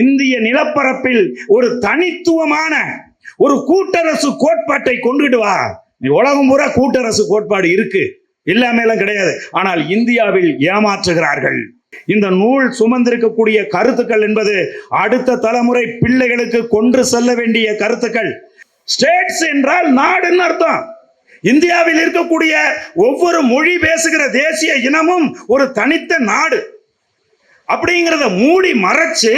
இந்திய நிலப்பரப்பில் ஒரு தனித்துவமான ஒரு கூட்டரசு கோட்பாட்டை கொண்டுட்டு வா. உலகம் பூரா கூட்டரசு கோட்பாடு இருக்கு, இல்லாமலாம் கிடையாது. ஆனால் இந்தியாவில் ஏமாற்றுகிறார்கள். இந்த நூல் சுமந்திருக்கக்கூடிய கருத்துக்கள் என்பது அடுத்த தலைமுறை பிள்ளைகளுக்கு கொண்டு செல்ல வேண்டிய கருத்துக்கள். ஸ்டேட்ஸ் என்றால் நாடுன்னு அர்த்தம். இந்தியாவில் இருக்கக்கூடிய ஒவ்வொரு மொழி பேசுகிற தேசிய இனமும் ஒரு தனித்த நாடு அப்படிங்கிறத மூடி மறைச்சு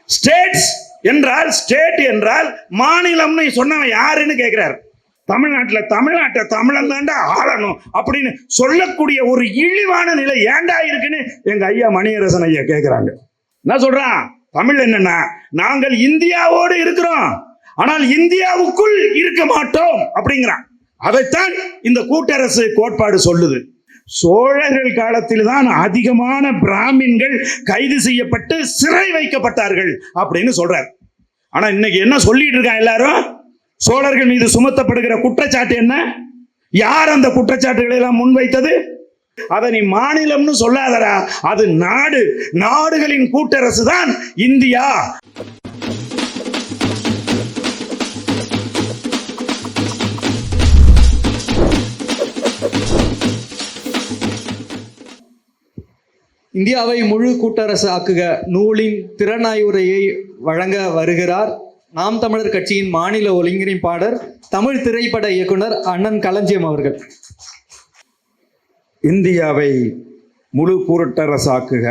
ஸ்டேட்ஸ் என்றால், ஸ்டேட் என்றால் மாநிலம்னு சொன்னவன் யாருன்னு கேட்கிறார். தமிழ்நாட்டை தமிழன் தாண்டா ஆளணும் அப்படின்னு சொல்லக்கூடிய ஒரு இழிவான நிலை ஏண்டா இருக்குன்னு எங்க ஐயா மணியரசன் ஐயா கேட்கிறாங்க. என்ன சொல்றான்? தமிழ் என்னன்னா, நாங்கள் இந்தியாவோடு இருக்கிறோம், ஆனால் இந்தியாவுக்குள் இருக்க மாட்டோம் அப்படிங்கிறான். அதைத்தான் இந்த கூட்டரசு கோட்பாடு சொல்லுது. சோழர்கள் காலத்தில் தான் அதிகமான பிராமின்கள் கைது செய்யப்பட்டு சிறை வைக்கப்பட்டார்கள் அப்படின்னு சொல்றார். ஆனா இன்னைக்கு என்ன சொல்லிட்டு இருக்கான் எல்லாரும்? சோழர்கள் மீது சுமத்தப்படுகிற குற்றச்சாட்டு என்ன? யார் அந்த குற்றச்சாட்டுகளை எல்லாம் முன்வைத்தது? அதை நீ மாநிலம்னு சொல்லாதடா, அது நாடு. நாடுகளின் கூட்டரசு தான் இந்தியா. இந்தியாவை முழு கூட்டரசு ஆக்குக நூலின் திறனாய்வுரையை வழங்க வருகிறார் நாம் தமிழர் கட்சியின் மாநில ஒருங்கிணைப்பாளர், தமிழ் திரைப்பட இயக்குனர் அண்ணன் களஞ்சியம் அவர்கள். இந்தியாவை முழு கூட்டரசாக்குக,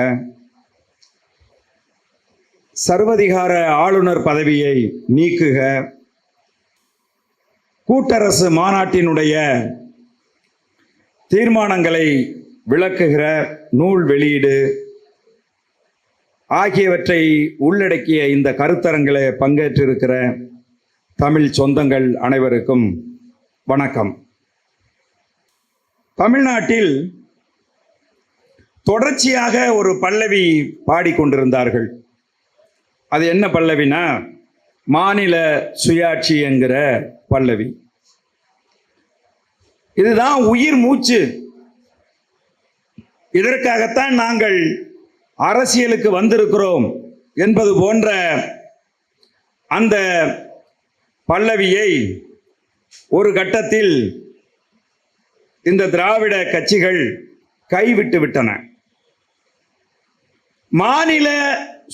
சர்வதிகார ஆளுநர் பதவியை நீக்குக, கூட்டரசு மாநாட்டினுடைய தீர்மானங்களை விளக்குகிற நூல் வெளியீடு ஆகியவற்றை உள்ளடக்கிய இந்த கருத்தரங்களை பங்கேற்றிருக்கிற தமிழ் சொந்தங்கள் அனைவருக்கும் வணக்கம். தமிழ்நாட்டில் தொடர்ச்சியாக ஒரு பல்லவி பாடிக்கொண்டிருந்தார்கள். அது என்ன பல்லவினா, மாநில சுயாட்சி என்கிற பல்லவி. இதுதான் உயிர் மூச்சு. இதற்காகத்தான் நாங்கள் அரசியலுக்கு வந்திருக்கிறோம் என்பது போன்ற அந்த பல்லவியை ஒரு கட்டத்தில் இந்த திராவிட கட்சிகள் கைவிட்டு விட்டன. மாநில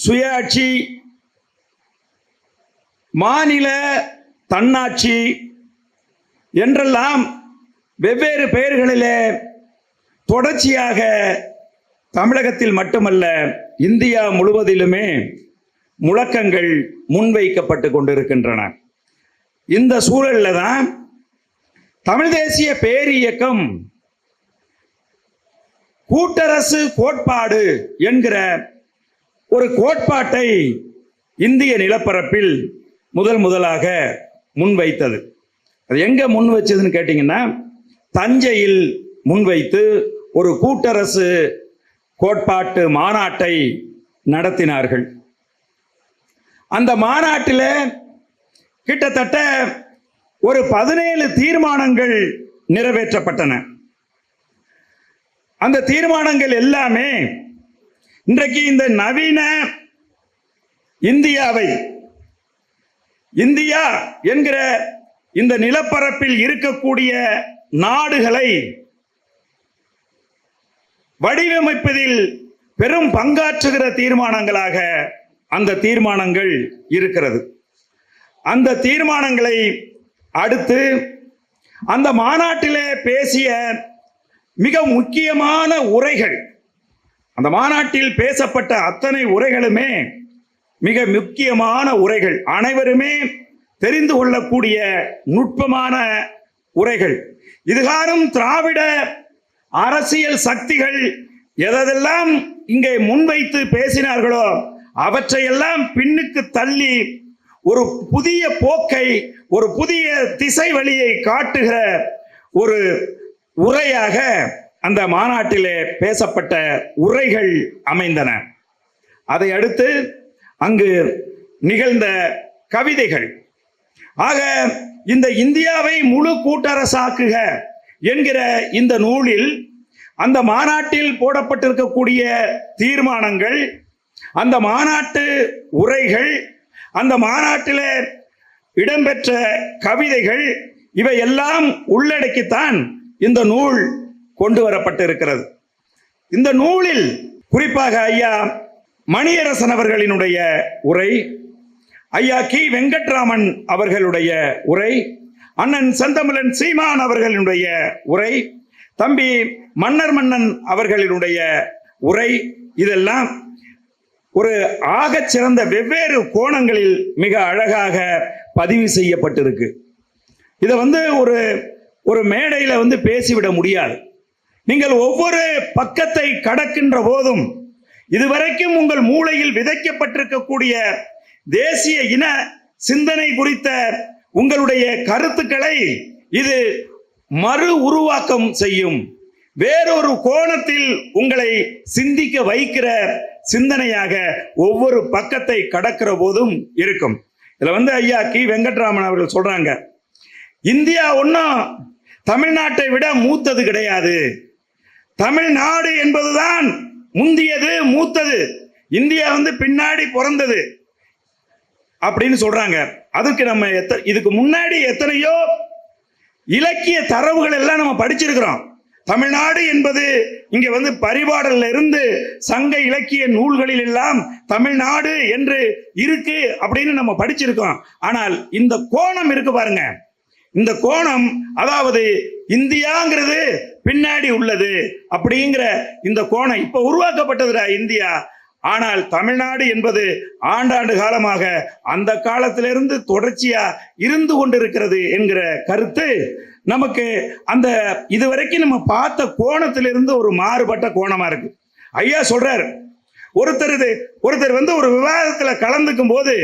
சுயாட்சி, மாநில தன்னாட்சி என்றெல்லாம் வெவ்வேறு பெயர்களிலே தொடர்ச்சியாக தமிழகத்தில் மட்டுமல்ல இந்தியா முழுவதிலுமே முழக்கங்கள் முன்வைக்கப்பட்டு கொண்டிருக்கின்றன. இந்த சூழலில் தான் தமிழ் தேசிய பேரியக்கம் கூட்டரசு கோட்பாடு என்கிற ஒரு கோட்பாட்டை இந்திய நிலப்பரப்பில் முதலாக முன்வைத்தது. அது எங்க முன் வச்சதுன்னு கேட்டீங்கன்னா, தஞ்சையில் முன்வைத்து ஒரு கூட்டரசு கோட்பாட்டு மாநாட்டை நடத்தினார்கள். அந்த மாநாட்டில் கிட்டத்தட்ட ஒரு 17 தீர்மானங்கள் நிறைவேற்றப்பட்டன. அந்த தீர்மானங்கள் எல்லாமே இன்றைக்கு இந்த நவீன இந்தியாவை, இந்தியா என்கிற இந்த நிலப்பரப்பில் இருக்கக்கூடிய நாடுகளை வடிவமைப்பதில் பெரும் பங்காற்றுகிற தீர்மானங்களாக அந்த தீர்மானங்கள் இருக்கிறது. அந்த தீர்மானங்களை அடுத்து அந்த மாநாட்டிலே பேசிய மிக முக்கியமான உரைகள், அந்த மாநாட்டில் பேசப்பட்ட அத்தனை உரைகளுமே மிக முக்கியமான உரைகள், அனைவருமே தெரிந்து கொள்ளக்கூடிய நுட்பமான உரைகள். இதுகாரும் திராவிட அரசியல் சக்திகள் எதெல்லாம் இங்கே முன்வைத்து பேசினார்களோ அவற்றையெல்லாம் பின்னுக்கு தள்ளி ஒரு புதிய போக்கை, ஒரு புதிய திசை வழியை காட்டுகிற ஒரு உரையாக அந்த மாநாட்டிலே பேசப்பட்ட உரைகள் அமைந்தன. அதை அடுத்து அங்கு நிகழ்ந்த கவிதைகள். ஆக இந்த இந்தியாவை முழு கூட்டரசாக்குக என்கிற இந்த நூலில் அந்த மாநாட்டில் போடப்பட்டிருக்கக்கூடிய தீர்மானங்கள் அந்த மாநாட்டு உரைகள், அந்த மாநாட்டில் இடம்பெற்ற கவிதைகள், இவை எல்லாம் உள்ளடக்கித்தான் இந்த நூல் கொண்டு வரப்பட்டிருக்கிறது. இந்த நூலில் குறிப்பாக ஐயா மணியரசன் அவர்களினுடைய உரை, ஐயா கி வெங்கட்ராமன் அவர்களுடைய உரை, அண்ணன் செந்தமிழன் சீமான் அவர்களுடைய உரை, தம்பி மன்னர் மன்னன் அவர்களினுடைய உரை, இதெல்லாம் ஒரு ஆகச் சிறந்த வெவ்வேறு கோணங்களில் மிக அழகாக பதிவு செய்யப்பட்டிருக்கு. இதை ஒரு மேடையில் பேசிவிட முடியாது. நீங்கள் ஒவ்வொரு பக்கத்தை கடக்கின்ற போதும் இதுவரைக்கும் உங்கள் மூளையில் விதைக்கப்பட்டிருக்கக்கூடிய தேசிய இன சிந்தனை குறித்த உங்களுடைய கருத்துக்களை இது மறு உருவாக்கம் செய்யும். வேறொரு கோணத்தில் உங்களை சிந்திக்க வைக்கிற சிந்தனையாக ஒவ்வொரு பக்கத்தை கடக்கிற போதும் இருக்கும். இதுல ஐயா கி வெங்கட்ராமன் அவர்கள் சொல்றாங்க, இந்தியா ஒன்றும் தமிழ்நாட்டை விட மூத்தது கிடையாது. தமிழ்நாடு என்பதுதான் முந்தியது, மூத்தது. இந்தியா பின்னாடி பிறந்தது அப்படின்னு சொல்றாங்க. அதுக்கு நம்ம இதுக்கு முன்னாடி எத்தனையோ இலக்கிய தரவுகள் எல்லாம் நம்ம படிச்சிருக்கிறோம். தமிழ்நாடு என்பது இங்க பரிபாடல்ல இருந்து சங்க இலக்கிய நூல்களில் எல்லாம் தமிழ்நாடு என்று இருக்கு அப்படின்னு நம்ம படிச்சிருக்கோம். ஆனால் இந்த கோணம் இருக்கு பாருங்க, இந்த கோணம், அதாவது இந்தியாங்கிறது பின்னாடி உள்ளது அப்படிங்கிற இந்த கோணம் இப்ப உருவாக்கப்பட்டதுடா இந்தியா. ஆனால் தமிழ்நாடு என்பது ஆண்டாண்டு காலமாக அந்த காலத்திலிருந்து தொடர்ச்சியா இருந்து கொண்டிருக்கிறது என்கிற கருத்து நமக்கு அந்த இதுவரைக்கும் நம்ம பார்த்த கோணத்திலிருந்து ஒரு மாறுபட்ட கோணமா இருக்கு. ஐயா சொல்றாரு, ஒருத்தர் ஒரு விவாதத்துல கலந்துக்கும் போது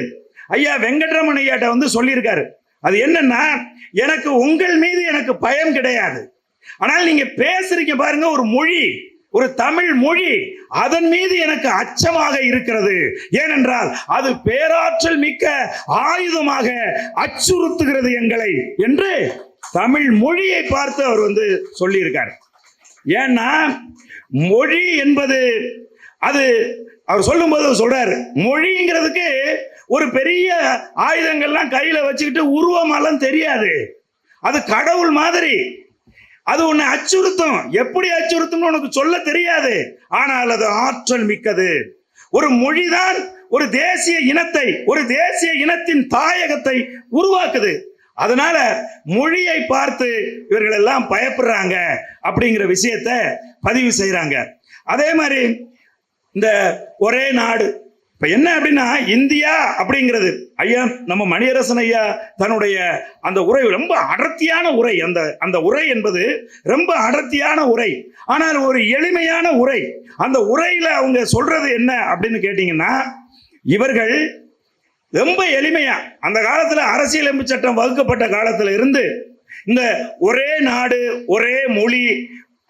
ஐயா வெங்கட்ராமன் ஐயாட்ட சொல்லியிருக்காரு, அது என்னன்னா, எனக்கு உங்கள் மீது எனக்கு பயம் கிடையாது, ஆனால் நீங்க பேசுறீங்க பாருங்க ஒரு மொழி, ஒரு தமிழ் மொழி, அதன் மீது எனக்கு அச்சமாக இருக்கிறது. ஏனென்றால் அது பேராற்றல் மிக்க ஆயுதமாக அச்சுறுத்துகிறது எங்களை என்று தமிழ் மொழியை பார்த்து அவர் சொல்லியிருக்கார். ஏன்னா மொழி என்பது அது அவர் சொல்லும் போது சொல்றாரு, மொழிங்கிறதுக்கு ஒரு பெரிய ஆயுதங்கள்லாம் கையில வச்சுக்கிட்டு உருவமெல்லாம் தெரியாது, அது கடவுள் மாதிரி, அது உன்னை அச்சுறுத்தும். எப்படி அச்சுறுத்தும் உனக்கு சொல்ல தெரியாது, ஆனால் அது ஆற்றல் மிக்கது. ஒரு மொழிதான் ஒரு தேசிய இனத்தை, ஒரு தேசிய இனத்தின் தாயகத்தை உருவாக்குது. அதனால மொழியை பார்த்து இவர்கள் எல்லாம் பயப்படுறாங்க அப்படிங்கிற விஷயத்தை பதிவு செய்யறாங்க. அதே மாதிரி இந்த ஒரே நாடு இப்ப என்ன அப்படின்னா, இந்தியா அப்படிங்கிறது ஐயா நம்ம மணியரசன் ஐயா தன்னுடைய அந்த உரை ரொம்ப அடர்த்தியான உரை, அந்த உரை என்பது ரொம்ப அடர்த்தியான உரை, ஆனால் ஒரு எளிமையான உரை. அந்த உரையில அவங்க சொல்றது என்ன அப்படின்னு கேட்டீங்கன்னா, இவர்கள் ரொம்ப எளிமையா அந்த காலத்துல அரசியலமைப்பு சட்டம் வகுக்கப்பட்ட காலத்துல இருந்து இந்த ஒரே நாடு ஒரே மொழி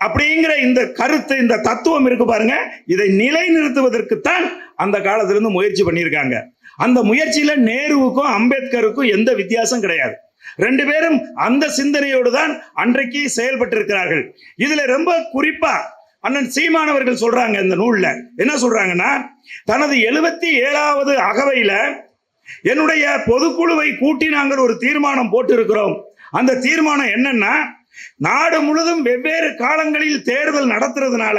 அப்படிங்கிற இந்த கருத்து, இந்த தத்துவம் இருக்கு பாருங்க, இதை நிலைநிறுத்துவதற்குத்தான் அந்த காலத்திலிருந்து முயற்சி பண்ணியிருக்காங்க. அந்த முயற்சியில நேருவுக்கும் அம்பேத்கருக்கும் எந்த வித்தியாசம் கிடையாது. ரெண்டு பேரும் அந்த சிந்தனையோடு தான் அன்றைக்கு செயல்பட்டு இருக்கிறார்கள். இதுல ரொம்ப குறிப்பா அண்ணன் சீமானவர்கள் சொல்றாங்க, இந்த நூல்ல என்ன சொல்றாங்கன்னா, தனது 77வது அகவையில என்னுடைய பொதுக்குழுவை கூட்டி நாங்கள் ஒரு தீர்மானம் போட்டு இருக்கிறோம். அந்த தீர்மானம் என்னன்னா, நாடு முழுதும் வெவ்வேறு காலங்களில் தேர்தல் நடத்துறதுனால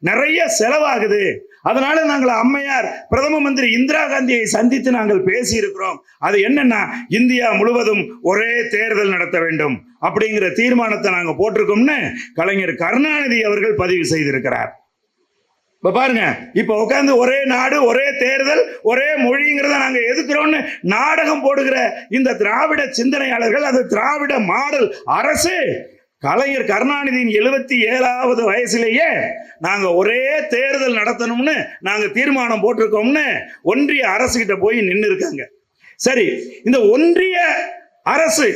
நிறைய செலவாகுது. அதனால நாங்கள் அம்மையார் பிரதம மந்திரி இந்திரா காந்தியை சந்தித்து நாங்கள் பேசி இருக்கிறோம். அது என்னன்னா, இந்தியா முழுவதும் ஒரே தேர்தல் நடத்த வேண்டும் அப்படிங்கிற தீர்மானத்தை நாங்க போட்டிருக்கோம்னு கலைஞர் கருணாநிதி அவர்கள் பதிவு செய்திருக்கிறார். இப்ப பாருங்க, இப்ப உட்கார்ந்து ஒரே நாடு ஒரே தேர்தல் ஒரே மொழிங்கிறத நாங்க எதுக்குறோம்னு நாடகம் போடுகிற இந்த திராவிட சிந்தனையாளர்கள், அது திராவிட மாடல் அரசு கலைஞர் கருணாநிதியின் 77வது வயசுலேயே நாங்க ஒரே தேர்தல் நடத்தணும்னு நாங்க தீர்மானம் போட்டிருக்கோம்னு ஒன்றிய அரசு கிட்ட போய் நின்று இருக்காங்க. சரி, இந்த ஒன்றிய அரசு,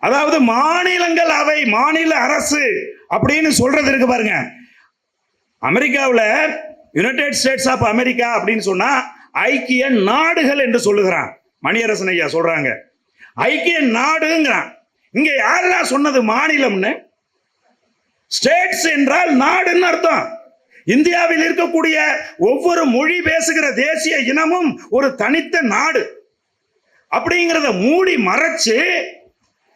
அதாவது மாநிலங்கள் அவை மாநில அரசு அப்படின்னு சொல்றது இருக்கு பாருங்க. அமெரிக்காவில் யுனைடெட் ஸ்டேட்ஸ் ஆஃப் அமெரிக்கா அப்படின்னு சொன்னா ஐக்கிய நாடுகள் என்று சொல்லுகிறான் மணியரசன் ஐயா சொல்றாங்க, ஐக்கிய நாடுங்கிறான். இங்க யாரெல்லாம் சொன்னது மாநிலம்னு? ஸ்டேட்ஸ் என்றால் நாடுன்னு அர்த்தம். இந்தியாவில் இருக்கக்கூடிய ஒவ்வொரு மொழி பேசுகிற தேசிய இனமும் ஒரு தனித்த நாடு அப்படிங்கிறத மூடி மறைச்சு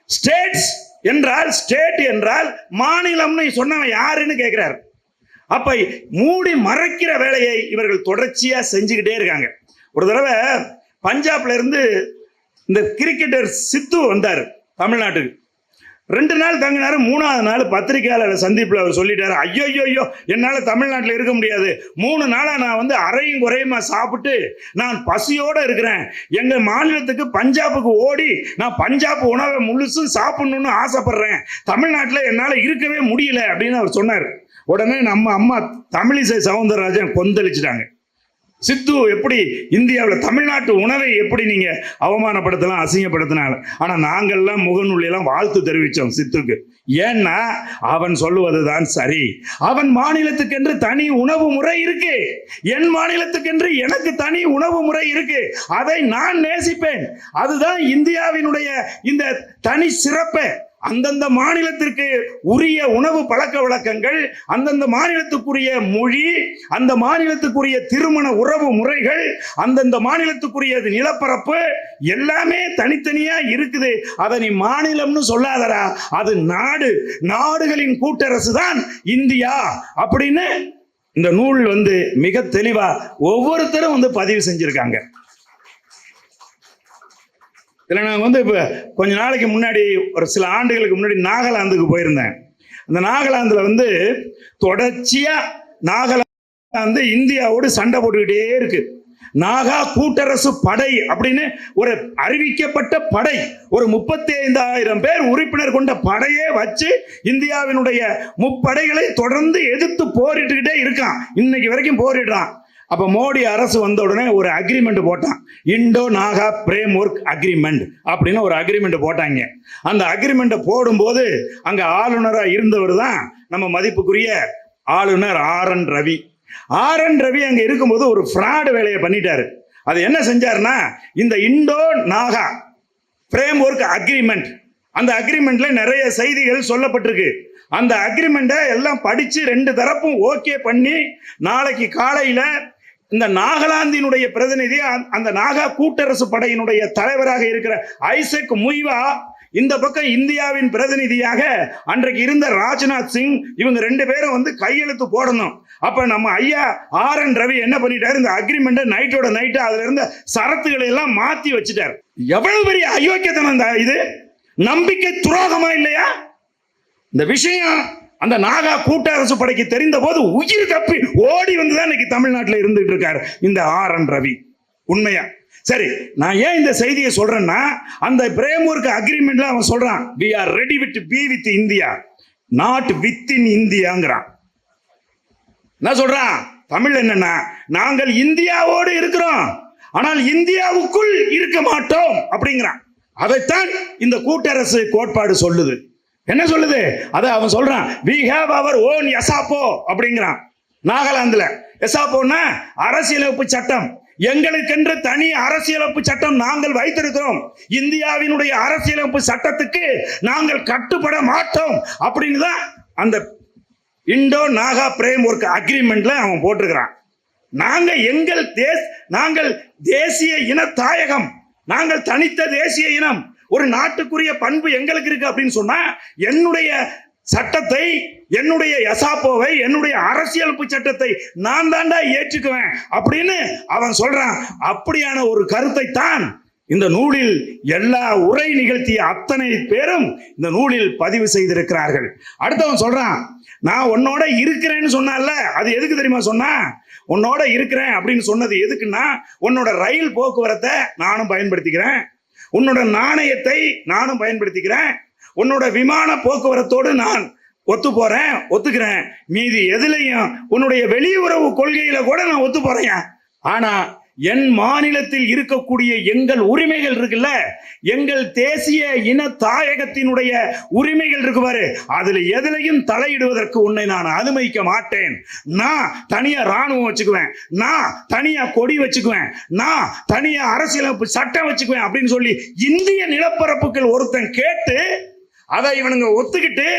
ஸ்டேட்ஸ் என்றால் ஸ்டேட் என்றால் மாநிலம்னு சொன்னவன் யாருன்னு கேட்கிறார். அப்ப மூடி மறைக்கிற வேலையை இவர்கள் தொடர்ச்சியா செஞ்சுக்கிட்டே இருக்காங்க. ஒரு தடவை பஞ்சாப்ல இருந்து இந்த கிரிக்கெட்டர் சித்து வந்தார் தமிழ்நாட்டுக்கு. 2 நாள் தங்கினாரு. 3ஆவது நாள் பத்திரிகையாளர் சந்திப்பில் அவர் சொல்லிட்டாரு, ஐயோ என்னால் தமிழ்நாட்டில் இருக்க முடியாது. 3 நாளாக நான் அரையும் குறையுமா சாப்பிட்டு நான் பசியோடு இருக்கிறேன். எங்கள் மாநிலத்துக்கு பஞ்சாபுக்கு ஓடி நான் பஞ்சாப் உணவை முழுசும் சாப்பிடணும்னு ஆசைப்படுறேன். தமிழ்நாட்டில் என்னால் இருக்கவே முடியல அப்படின்னு அவர் சொன்னார். உடனே நம்ம அம்மா தமிழிசை சவுந்தரராஜன் கொந்தளிச்சிட்டாங்க. சித்து எப்படி இந்தியாவில் தமிழ்நாட்டு உணவை எப்படி நீங்க அவமானப்படுத்தலாம், அசிங்கப்படுத்தினால. ஆனா நாங்கள்லாம் முகநூலியெல்லாம் வாழ்த்து தெரிவிச்சோம் சித்துக்கு. ஏன்னா அவன் சொல்லுவதுதான் சரி. அவன் மாநிலத்துக்கென்று தனி உணவு முறை இருக்கு, என் மாநிலத்துக்கென்று எனக்கு தனி உணவு முறை இருக்கு. அதை நான் நேசிப்பேன். அதுதான் இந்தியாவினுடைய இந்த தனி சிறப்பு. அந்தந்த மாநிலத்திற்கு உரிய உணவு பழக்க வழக்கங்கள், அந்தந்த மாநிலத்துக்குரிய மொழி, அந்த மாநிலத்துக்குரிய திருமண உறவு முறைகள், அந்தந்த மாநிலத்துக்குரிய நிலப்பரப்பு எல்லாமே தனித்தனியா இருக்குது. அதை நீ மாநிலம்னு சொல்லாதடா, அது நாடு, நாடுகளின் கூட்டரசு தான் இந்தியா அப்படின்னு இந்த நூல் மிக தெளிவா ஒவ்வொருத்தரும் பதிவு செஞ்சிருக்காங்க. இதுல நான் இப்ப கொஞ்ச நாளைக்கு முன்னாடி, ஒரு சில ஆண்டுகளுக்கு முன்னாடி நாகாலாந்துக்கு போயிருந்தேன். அந்த நாகாலாந்துல தொடர்ச்சியா நாகாலாந்து இந்தியாவோடு சண்டை போட்டுக்கிட்டே இருக்கு. நாகா கூட்டரசு படை அப்படின்னு ஒரு அறிவிக்கப்பட்ட படை, ஒரு 35,000 பேர் உறுப்பினர் கொண்ட படையே வச்சு இந்தியாவினுடைய முப்படைகளை தொடர்ந்து எதிர்த்து போரிட்டுக்கிட்டே இருக்கான். இன்னைக்கு வரைக்கும் போரிடுறான். அப்ப மோடி அரசு வந்த உடனே ஒரு அக்ரிமெண்ட் போட்டான், Indo Naga framework agreement அப்படின்னு ஒரு அக்ரிமெண்ட் போட்டாங்க. அந்த அக்ரிமெண்ட் போடும்போது அங்க ஆளுநராக இருந்தவர் தான் நம்ம மதிப்புக்குரிய ஆளுநர் RN ரவி. RN ரவி அங்க இருக்கும்போது ஒரு ஃப்ராட் வேலையை பண்ணிட்டாரு. அது என்ன செஞ்சாருன்னா, இந்த Indo Naga framework agreement, அந்த அக்ரிமெண்ட்ல நிறைய செய்திகள் சொல்லப்பட்டிருக்கு. அந்த அக்ரிமெண்ட்டை எல்லாம் படிச்சு 2 தரப்பும் ஓகே பண்ணி நாளைக்கு காலையில இந்த நாகாலாந்தினுடைய பிரதிநிதி, அந்த நாகா கூட்டரசு படையினுடைய தலைவராக இருக்கிற ஐசக் முய்வா, இந்த பக்கம் இந்தியாவின் பிரதிநிதியாக அன்றைக்கு இருந்த ராஜ்நாத் சிங், இவங்க 2 பேரும் கையெழுத்து போடணும். அப்ப நம்ம ஐயா RN ரவி என்ன பண்ணிட்டாரு, இந்த அக்ரிமெண்ட் நைட்டோட நைட்டு அதுல இருந்த சரத்துக்களை எல்லாம் மாத்தி வச்சுட்டார். எவ்வளவு பெரிய அயோக்கியத்தனம் இது! நம்பிக்கை துரோகமா இல்லையா? இந்த விஷயம் அந்த நாகா கூட்டரசு படைக்கு தெரிந்த போது உயிர் தப்பி ஓடி வந்துதான் இன்னைக்கு தமிழ்நாட்டில் இருந்துட்டு இருக்காரு இந்த RN ரவி. உண்மையா? சரி, நான் ஏன் இந்த செய்தியை சொல்றேன்னா, அந்த பிரேம்வொர்க் அக்ரிமெண்ட்ல அவன் சொல்றான், we are ready to be with India, not within Indiaங்கிறான். என்ன சொல்றான் தமிழ்? என்னன்னா, நாங்கள் இந்தியாவோடு இருக்கிறோம், ஆனால் இந்தியாவுக்குள் இருக்க மாட்டோம் அப்படிங்கிறான். அதைத்தான் இந்த கூட்டரசு கோட்பாடு சொல்லுது. என்ன சொல்லுது? அத அவன் சொல்றான், we have our own எசாப்போ அப்படிங்கிறான். நாகாலாந்துல எசாப்போன்னா அரசியலமைப்பு சட்டம், எங்களுக்கென்று தனி அரசியலமைப்பு சட்டம் நாங்கள் வைத்திருக்கிறோம், இந்தியாவினுடைய அரசியலமைப்பு சட்டத்துக்கு நாங்கள் கட்டுப்பட மாட்டோம் அப்படின்னு தான் அந்த இண்டோ நாகா பிரேம் ஒர்க் அக்ரிமெண்ட்ல அவன் போட்டிருக்கிறான். நாங்கள் தேசிய இன தாயகம், நாங்கள் தனித்த தேசிய இனம், ஒரு நாட்டுக்குரிய பண்பு எங்களுக்கு இருக்கு அப்படின்னு சொன்னா, என்னுடைய சட்டத்தை, என்னுடைய எசாப்போவை, என்னுடைய அரசியலமைப்பு சட்டத்தை நான் தாண்டா ஏற்றுக்குவேன் அப்படின்னு அவன் சொல்றான். அப்படியான ஒரு கருத்தை தான் இந்த நூலில் எல்லா உரை நிகழ்த்திய அத்தனை பேரும் இந்த நூலில் பதிவு செய்திருக்கிறார்கள். அடுத்தவன் சொல்றான், நான் உன்னோட இருக்கிறேன்னு சொன்னால, அது எதுக்கு தெரியுமா சொன்னா? உன்னோட இருக்கிறேன் அப்படின்னு சொன்னது எதுக்குன்னா, உன்னோட ரயில் போக்குவரத்தை நானும் பயன்படுத்திக்கிறேன், உன்னோட நாணயத்தை நானும் பயன்படுத்திக்கிறேன், உன்னோட விமான போக்குவரத்தோடு நான் ஒத்துக்கிறேன், மீதி எதுலையும் உன்னுடைய வெளியுறவு கொள்கையில கூட நான் ஒத்து போறேன். ஆனா என் மாநிலத்தில் இருக்கக்கூடிய எங்கள் உரிமைகள் இருக்குல்ல, எங்கள் தேசிய இன தாயகத்தினுடைய உரிமைகள் இருக்கு பாரு, அதுல எதிலையும் தலையிடுவதற்கு உன்னை நான் அனுமதிக்க மாட்டேன். நான் தனியா ராணுவம் வச்சுக்குவேன், நான் தனியா கொடி வச்சுக்குவேன், நான் தனியா அரசியலமைப்பு சட்டம் வச்சுக்குவேன் அப்படின்னு சொல்லி இந்திய நிலப்பரப்புகள் ஒருத்தன் கேட்டு அதை இவனுங்க ஒத்துக்கிட்டு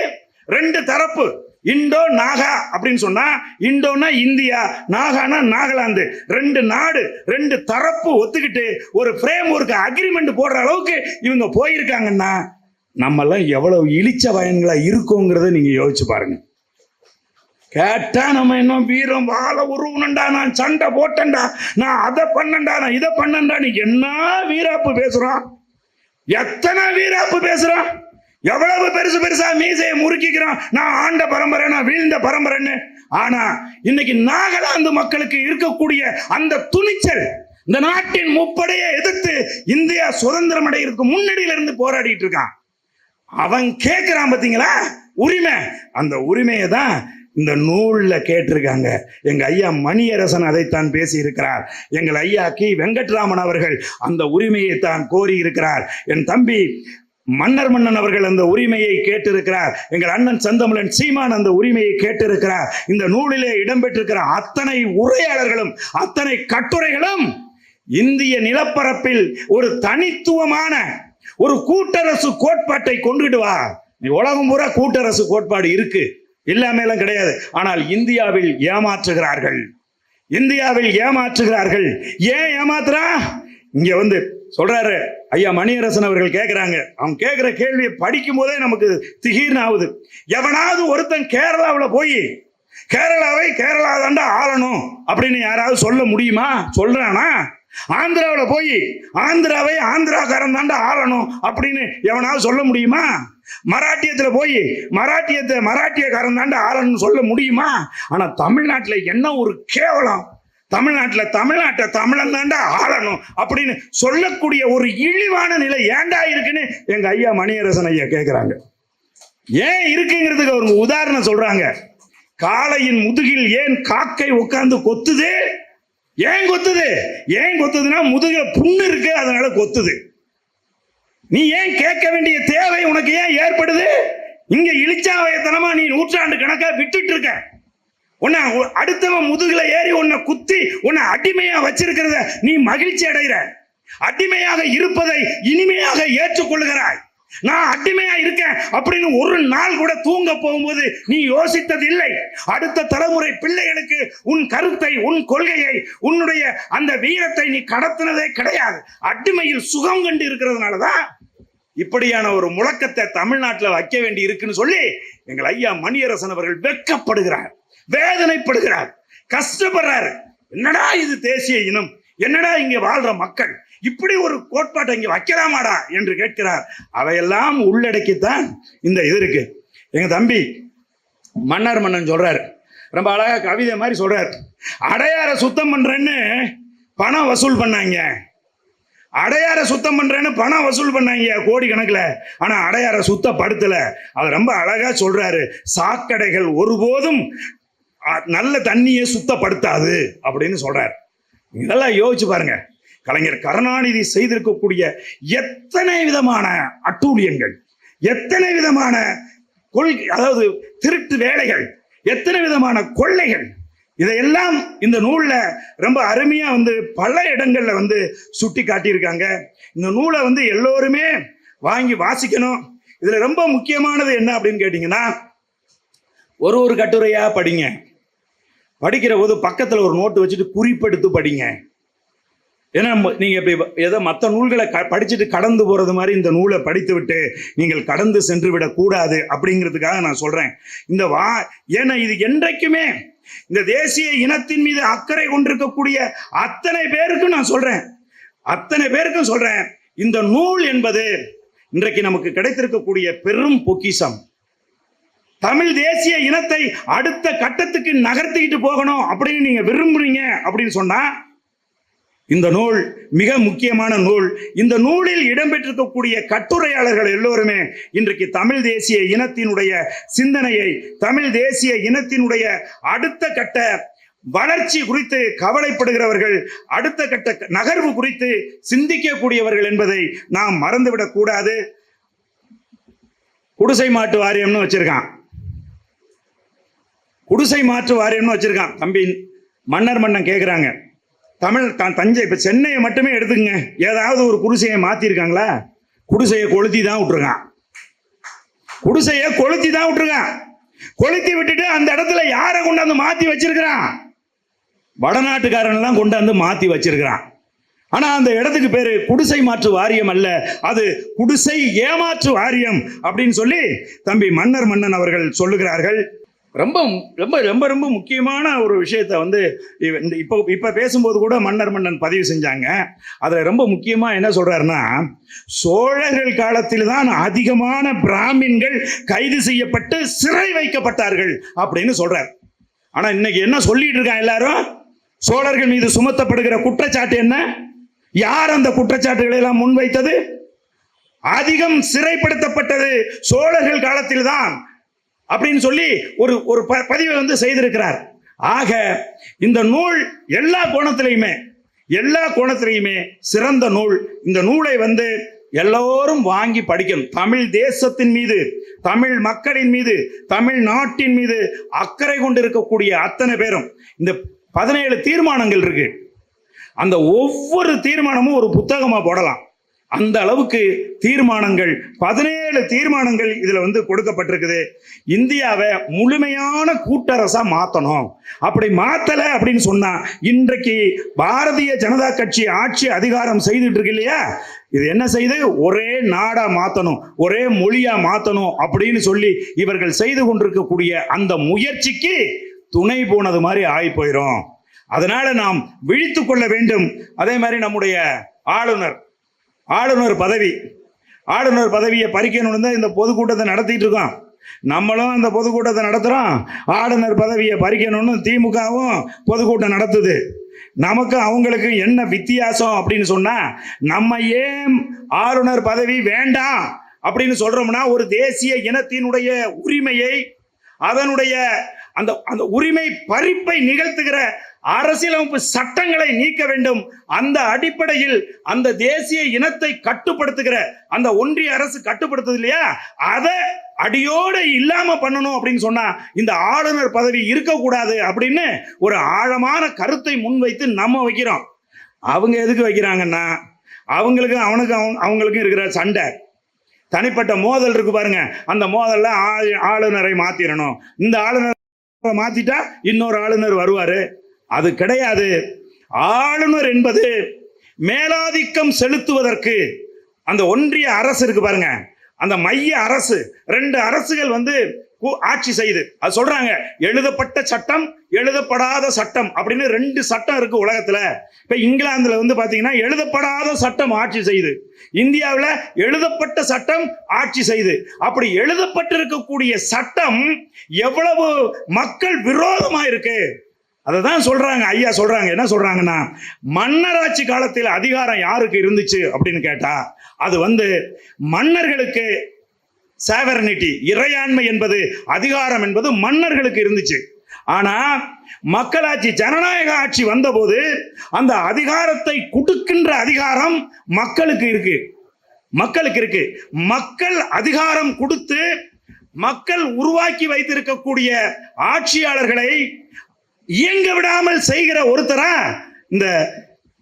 2 தரப்பு இண்டோ நாகா அப்படின்னு சொன்னா, இண்டோனா இந்தியா, நாகானா நாகாலாந்து, ரெண்டு நாடு ரெண்டு தரப்பு ஒத்துக்கிட்டு ஒரு ஃப்ரேம் ஒர்க் அக்ரிமெண்ட் போடுற அளவுக்கு இவங்க போயிருக்காங்கன்னா நம்ம எல்லாம் எவ்வளவு இழிச்ச பயன்களா இருக்கோங்கிறத நீங்க யோசிச்சு பாருங்க. கேட்டா நம்ம இன்னும் வீரம் வாழ உருவனண்டா, நான் சண்டை போட்டேன்டா, நான் அதை பண்ணண்டா, நான் இதை பண்ணண்டா, நீ என்ன வீராப்பு பேசுறான், எத்தனை வீராப்பு பேசுறான், எவ்வளவு பெருசு பெருசா மீசையை முறுக்கிக்கிறான், நான் ஆண்ட பரம்பரை, நான் வீழ்ந்த பரம்பரைன்னு. ஆனா இன்னைக்கு நாகாலாந்து மக்களுக்கு இருக்கக்கூடிய அந்த துணிச்சல், இந்த நாட்டின் முப்படையை எதிர்த்து இந்தியா சுதந்திரம் அடைகிறதுக்கு முன்னாடியில இருந்து போராடிட்டு இருக்கான். அவன் கேட்கிறான் பாத்தீங்களா உரிமை, அந்த உரிமையை தான் இந்த நூல்ல கேட்டிருக்காங்க. எங்க ஐயா மணியரசன் அதைத்தான் பேசி இருக்கிறார். எங்கள் ஐயா கி வெங்கட்ராமன் அவர்கள் அந்த உரிமையை தான் கோரி இருக்கிறார். என் தம்பி மன்னர் மன்னன் அவர்கள் அந்த உரிமையை கேட்டிருக்கிறார். எங்கள் அண்ணன் செந்தமிழன் சீமான் அந்த உரிமையை கேட்டிருக்கிறார். இந்த நூலிலே இடம்பெற்றிருக்கிற அத்தனை உரையாளர்களும் அத்தனை கட்டுரைகளும் இந்திய நிலப்பரப்பில் ஒரு தனித்துவமான ஒரு கூட்டரசு கோட்பாட்டை கொண்டுட்டு வா. உலகம் பூரா கூட்டரசு கோட்பாடு இருக்கு, இல்லாமலாம் கிடையாது. ஆனால் இந்தியாவில் ஏமாற்றுகிறார்கள், இந்தியாவில் ஏமாற்றுகிறார்கள். ஏன் ஏமாத்துறா? இங்க வந்து சொல்றாரு ஐயா மணியரசன் அவர்கள் கேட்கிறாங்க. அவன் கேட்கிற கேள்வியை படிக்கும் போதே நமக்கு திகீர்னு ஆகுது. எவனாவது ஒருத்தன் கேரளாவில் போய் கேரளாவை கேரளா தாண்டா ஆளணும் அப்படின்னு யாராவது சொல்ல முடியுமா? சொல்றானா? ஆந்திராவில் போய் ஆந்திராவை ஆந்திராக்காரன் தாண்டா ஆளணும் அப்படின்னு எவனாவது சொல்ல முடியுமா? மராட்டியத்துல போய் மராட்டியக்காரன் தாண்டா ஆளணும்னு சொல்ல முடியுமா? ஆனா தமிழ்நாட்டுல என்ன ஒரு கேவலம், தமிழ்நாட்டை தமிழன் தாண்டா ஆளணும் அப்படின்னு சொல்லக்கூடிய ஒரு இழிவான நிலை ஏண்டா இருக்குன்னு எங்க ஐயா மணியரசன் ஐயா கேட்கிறாங்க. ஏன் இருக்குங்கிறதுக்கு அவங்க உதாரணம் சொல்றாங்க. காளையின் முதுகில் ஏன் காக்கை உட்கார்ந்து கொத்துது? ஏன் கொத்துது? ஏன் கொத்துதுன்னா முதுக புண்ணு இருக்கு, அதனால கொத்துது. நீ ஏன் கேட்க வேண்டிய தேவை உனக்கு ஏன் ஏற்படுது? இங்க இழிச்சாவயத்தனமா நீ நூற்றாண்டு கணக்கா விட்டுட்டு இருக்க. உன்னை அடுத்தவன் முதுகுல ஏறி உன்னை குத்தி உன்னை அடிமையா வச்சிருக்கிறத நீ மகிழ்ச்சி அடைகிற. அடிமையாக இருப்பதை இனிமையாக ஏற்றுக்கொள்கிறாய். நான் அடிமையா இருக்கேன் அப்படின்னு ஒரு நாள் கூட தூங்க போகும்போது நீ யோசித்தது இல்லை. அடுத்த தலைமுறை பிள்ளைகளுக்கு உன் கருத்தை, உன் கொள்கையை, உன்னுடைய அந்த வீரத்தை நீ கடத்தினதே கிடையாது. அடிமையில் சுகம் கண்டு இருக்கிறதுனாலதான் இப்படியான ஒரு முழக்கத்தை தமிழ்நாட்டில் வைக்க வேண்டி இருக்குன்னு சொல்லி எங்கள் ஐயா மணியரசன் அவர்கள் வெட்கப்படுகிறார், வேதனைப்படுகிறார், கஷ்டப்படுறாரு. என்னடா இது தேசிய இனம், என்னடா இங்க வாழ்ற மக்கள் இப்படி ஒரு கோட்பாட்டை இங்க வைக்கலாமாடா என்று கேட்கிறார். அவையெல்லாம் உள்ளடக்கித்தான் இந்த இது இருக்கு. எங்க தம்பி மன்னர் மன்னன் சொல்றாரு, ரொம்ப அழகா கவிதை மாதிரி சொல்றாரு. அடையாற சுத்தம் பண்றேன்னு பணம் வசூல் பண்ணாங்க, அடையாற சுத்தம் பண்றேன்னு பணம் வசூல் பண்ணாங்க கோடி கணக்குல. ஆனா அடையாற சுத்தப்படுத்தல. அவர் ரொம்ப அழகா சொல்றாரு, சாக்கடைகள் ஒருபோதும் நல்ல தண்ணியை சுத்தப்படுத்தாது அப்படின்னு சொல்றாரு. இதெல்லாம் யோசிச்சு பாருங்க. கலைஞர் கருணாநிதி செய்திருக்கக்கூடிய எத்தனை விதமான அட்டூழியங்கள், எத்தனை விதமான அதாவது திருட்டு வேலைகள், எத்தனை விதமான கொள்ளைகள், இதையெல்லாம் இந்த நூல்ல ரொம்ப அருமையா பல இடங்கள்ல சுட்டி காட்டியிருக்காங்க. இந்த நூலை எல்லோருமே வாங்கி வாசிக்கணும். இதுல ரொம்ப முக்கியமானது என்ன அப்படின்னு கேட்டீங்கன்னா, ஒரு கட்டுரையா படிங்க. படிக்கிற போது பக்கத்துல ஒரு நோட்டு வச்சுட்டு குறிப்பெடுத்து படிங்க. ஏன்னா நீங்க இப்படி ஏதோ மற்ற நூல்களை படிச்சுட்டு கடந்து போறது மாதிரி இந்த நூலை படித்து விட்டு நீங்கள் கடந்து சென்று விடக்கூடாது அப்படிங்கிறதுக்காக நான் சொல்றேன். ஏன்னா இது என்றைக்குமே இந்த தேசிய இனத்தின் மீது அக்கறை கொண்டிருக்கக்கூடிய அத்தனை பேருக்கும் நான் சொல்றேன், அத்தனை பேருக்கும் சொல்றேன், இந்த நூல் என்பது இன்றைக்கு நமக்கு கிடைத்திருக்கக்கூடிய பெரும் பொக்கிஷம். தமிழ் தேசிய இனத்தை அடுத்த கட்டத்துக்கு நகர்த்திக்கிட்டு போகணும் அப்படின்னு நீங்க விரும்புறீங்க அப்படின்னு சொன்னா இந்த நூல் மிக முக்கியமான நூல். இந்த நூலில் இடம்பெற்றிருக்கக்கூடிய கட்டுரையாளர்கள் எல்லோருமே இன்றைக்கு தமிழ் தேசிய இனத்தினுடைய சிந்தனையை, தமிழ் தேசிய இனத்தினுடைய அடுத்த கட்ட வளர்ச்சி குறித்து கவலைப்படுகிறவர்கள், அடுத்த கட்ட நகர்வு குறித்து சிந்திக்கக்கூடியவர்கள் என்பதை நாம் மறந்துவிடக் கூடாது. குடிசை மாற்று வாரியம்னு வச்சிருக்கான், குடிசை மாற்று வாரியம்னு வச்சிருக்கான். தம்பி மன்னர் மன்னன் கேட்குறாங்க, தஞ்சை இப்ப சென்னையை மட்டுமே எடுத்துக்கங்க, ஏதாவது ஒரு குடிசையை மாத்திருக்காங்களா? குடிசையை கொளுத்தி தான் விட்டுருக்கான், குடிசையை கொளுத்தி தான் விட்டுருக்கான். கொளுத்தி விட்டுட்டு அந்த இடத்துல யாரை கொண்டாந்து மாத்தி வச்சிருக்கிறான்? வடநாட்டுக்காரன் எல்லாம் கொண்டாந்து மாத்தி வச்சிருக்கிறான். ஆனா அந்த இடத்துக்கு பேரு குடிசை மாற்று வாரியம் அல்ல, அது குடிசை ஏமாற்று வாரியம் அப்படின்னு சொல்லி தம்பி மன்னன் அவர்கள் சொல்லுகிறார்கள். ரொம்ப ரொம்ப ரொம்ப ரொம்ப முக்கியமான ஒரு விஷயத்தை வந்து இப்ப பேசும்போது கூட மன்னன் பதிவு செஞ்சாங்க. அதுல ரொம்ப முக்கியமா என்ன சொல்றாருன்னா, சோழர்கள் காலத்தில் தான் அதிகமான பிராமின்கள் கைது செய்யப்பட்டு சிறை வைக்கப்பட்டார்கள் அப்படின்னு சொல்றார். ஆனா இன்னைக்கு என்ன சொல்லிட்டு இருக்காங்க எல்லாரும்? சோழர்கள் மீது சுமத்தப்படுகிற குற்றச்சாட்டு என்ன? யார் அந்த குற்றச்சாட்டுகளை எல்லாம் முன்வைத்தது? அதிகம் சிறைப்படுத்தப்பட்டது சோழர்கள் காலத்தில் தான் அப்படின்னு சொல்லி ஒரு பதிவை வந்து செய்திருக்கிறார். ஆக இந்த நூல் எல்லா கோணத்திலையுமே சிறந்த நூல். இந்த நூலை வந்து எல்லோரும் வாங்கி படிக்கணும். தமிழ் தேசத்தின் மீது, தமிழ் மக்களின் மீது, தமிழ் நாட்டின் மீது அக்கறை கொண்டு இருக்கக்கூடிய அத்தனை பேரும், இந்த 17 தீர்மானங்கள் இருக்கு, அந்த ஒவ்வொரு தீர்மானமும் ஒரு புத்தகமா போடலாம். அந்த அளவுக்கு தீர்மானங்கள், 17 தீர்மானங்கள் இதுல வந்து கொடுக்கப்பட்டிருக்குது. இந்தியாவை முழுமையான கூட்டரசா மாத்தணும். அப்படி மாத்தல அப்படின்னு சொன்னா, இன்றைக்கு பாரதிய ஜனதா கட்சி ஆட்சி அதிகாரம் செய்துட்டு இருக்கு இல்லையா, இது என்ன செய்து ஒரே நாடா மாத்தணும், ஒரே மொழியா மாத்தணும் அப்படின்னு சொல்லி இவர்கள் செய்து கொண்டிருக்கக்கூடிய அந்த முயற்சிக்கு துணை போனது மாதிரி ஆகி போயிடும். அதனால நாம் விழித்து கொள்ள வேண்டும். அதே மாதிரி நம்முடைய ஆளுநர் பதவியை பறிக்கணும்னு தான் இந்த பொதுக்கூட்டத்தை நடத்திட்டு இருக்கோம். நம்மளும் அந்த பொதுக்கூட்டத்தை நடத்துறோம். ஆளுநர் பதவியை பறிக்கணும்னு திமுகவும் பொதுக்கூட்டம் நடத்துது. நமக்கு அவங்களுக்கு என்ன வித்தியாசம் அப்படின்னு சொன்னா, நம்ம ஏன் ஆளுநர் பதவி வேண்டாம் அப்படின்னு சொல்றோம்னா, ஒரு தேசிய இனத்தினுடைய உரிமையை, அதனுடைய அந்த உரிமை பறிப்பை நிகழ்த்துகிற அரசியலமைப்பு சட்டங்களை நீக்க வேண்டும். அந்த அடிப்படையில் அந்த தேசிய இனத்தை கட்டுப்படுத்துகிற அந்த ஒன்றிய அரசு கட்டுப்படுத்துது இல்லையா, அதை அடியோடு இல்லாம பண்ணணும் அப்படின்னு சொன்னா இந்த ஆளுநர் பதவி இருக்கக்கூடாது அப்படின்னு ஒரு ஆழமான கருத்தை முன்வைத்து நம்ம வைக்கிறோம். அவங்க எதுக்கு வைக்கிறாங்கன்னா, அவங்களுக்கும் இருக்கிற சண்டை, தனிப்பட்ட மோதல் இருக்கு பாருங்க. அந்த மோதல்ல ஆளுநரை மாத்திரணும், இந்த ஆளுநரை மாத்திட்டா இன்னொரு ஆளுநர் வருவாரு. அது கிடையாது. ஆளுநர் என்பது மேலாதிக்கம் செலுத்துவதற்கு அந்த ஒன்றிய அரசு இருக்கு பாருங்க, அந்த மைய அரசு, 2 அரசுகள் வந்து ஆட்சி செய்து, அது சொல்றாங்க எழுதப்பட்ட சட்டம், எழுதப்படாத சட்டம் அப்படின்னு 2 சட்டம் இருக்கு உலகத்துல. இப்ப இங்கிலாந்துல வந்து பாத்தீங்கன்னா எழுதப்படாத சட்டம் ஆட்சி செய்து, இந்தியாவில் எழுதப்பட்ட சட்டம் ஆட்சி செய்து. அப்படி எழுதப்பட்டிருக்கக்கூடிய சட்டம் எவ்வளவு மக்கள் விரோதமா இருக்கு, அதை தான் சொல்றாங்க. ஐயா சொல்றாங்க, என்ன சொல்றாங்கன்னா, மன்னராட்சி காலத்தில் அதிகாரம் யாருக்கு இருந்துச்சு அப்படின்னு கேட்டா, அது வந்து மன்னர்களுக்கு சாவரனிட்டி, இறையாண்மை என்பது, அதிகாரம் என்பது மன்னர்களுக்கு இருந்துச்சு. ஆனா மக்களாட்சி, ஜனநாயக ஆட்சி வந்தபோது அந்த அதிகாரத்தை கொடுக்கின்ற அதிகாரம் மக்களுக்கு இருக்கு. மக்கள் அதிகாரம் கொடுத்து மக்கள் உருவாக்கி வைத்திருக்கக்கூடிய ஆட்சியாளர்களை இயங்க விடாமல் செய்கிற ஒருத்தரா இந்த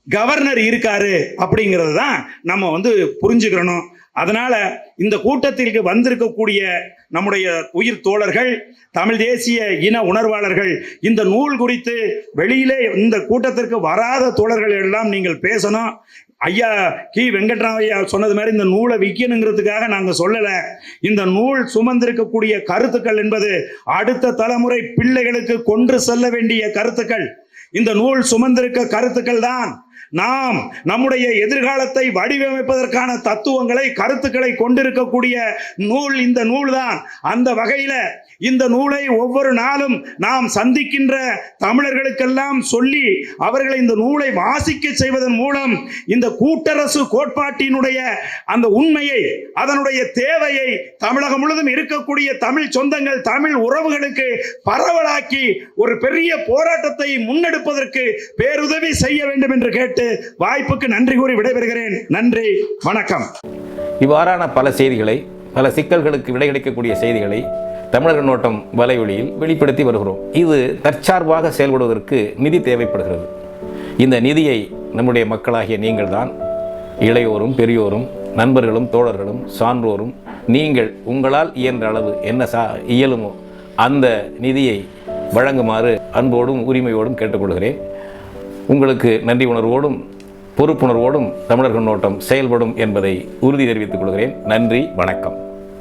கவர்னர் இருக்காரு அப்படிங்கிறது தான் நம்ம வந்து புரிஞ்சுக்கிறணும். அதனால இந்த கூட்டத்திற்கு வந்திருக்கக்கூடிய நம்முடைய உயிர் தோழர்கள், தமிழ் தேசிய இன உணர்வாளர்கள், இந்த நூல் குறித்து வெளியிலே இந்த கூட்டத்திற்கு வராத தோழர்கள் எல்லாம் நீங்கள் பேசணும். ஐயா வெங்கட்ராமையா சொன்னது மாதிரி இந்த நூலை விற்கணுங்கிறதுக்காக நாங்கள் சொல்லலை. இந்த நூல் சுமந்திருக்கக்கூடிய கருத்துக்கள் என்பது அடுத்த தலைமுறை பிள்ளைகளுக்கு கொண்டு செல்ல வேண்டிய கருத்துக்கள். இந்த நூல் சுமந்திருக்க கருத்துக்கள் தான் நாம் நம்முடைய எதிர்காலத்தை வடிவமைப்பதற்கான தத்துவங்களை, கருத்துக்களை கொண்டிருக்கக்கூடிய நூல் இந்த நூல் தான். அந்த வகையில இந்த நூலை ஒவ்வொரு நாளும் நாம் சந்திக்கின்ற தமிழர்களுக்கெல்லாம் சொல்லி அவர்களை இந்த நூலை வாசிக்க செய்வதன் மூலம் இந்த கூட்டரசு கோட்பாட்டினுடைய அந்த உண்மையை, அதனுடைய தேவையை தமிழகம் முழுவதும் இருக்கக்கூடிய தமிழ் சொந்தங்கள், தமிழ் உறவுகளுக்கு பரவலாக்கி ஒரு பெரிய போராட்டத்தை முன்னெடுப்பதற்கு பேருதவி செய்ய வேண்டும் என்று கேட்டு வாய்ப்புக்கு நன்றி கூறி விடைபெறுகிறேன். நன்றி, வணக்கம். இவ்வாறான பல செய்திகளை, பல சிக்கல்களுக்கு விடை கிடைக்கக்கூடிய செய்திகளை தமிழர் கண்ணோட்டம் வலைவழியில் வெளிப்படுத்தி வருகிறோம். இது தற்சார்பாக செயல்படுவதற்கு நிதி தேவைப்படுகிறது. இந்த நிதியை நம்முடைய மக்களாகிய நீங்கள் தான், இளையோரும் பெரியோரும் நண்பர்களும் தோழர்களும் சான்றோரும், நீங்கள் உங்களால் இயன்ற அளவு என்ன இயலுமோ அந்த நிதியை வழங்குமாறு அன்போடும் உரிமையோடும் கேட்டுக்கொள்கிறேன். உங்களுக்கு நன்றி உணர்வோடும் பொறுப்புணர்வோடும் தமிழர் கண்ணோட்டம் செயல்படும் என்பதை உறுதி தெரிவித்துக் கொள்கிறேன். நன்றி, வணக்கம்.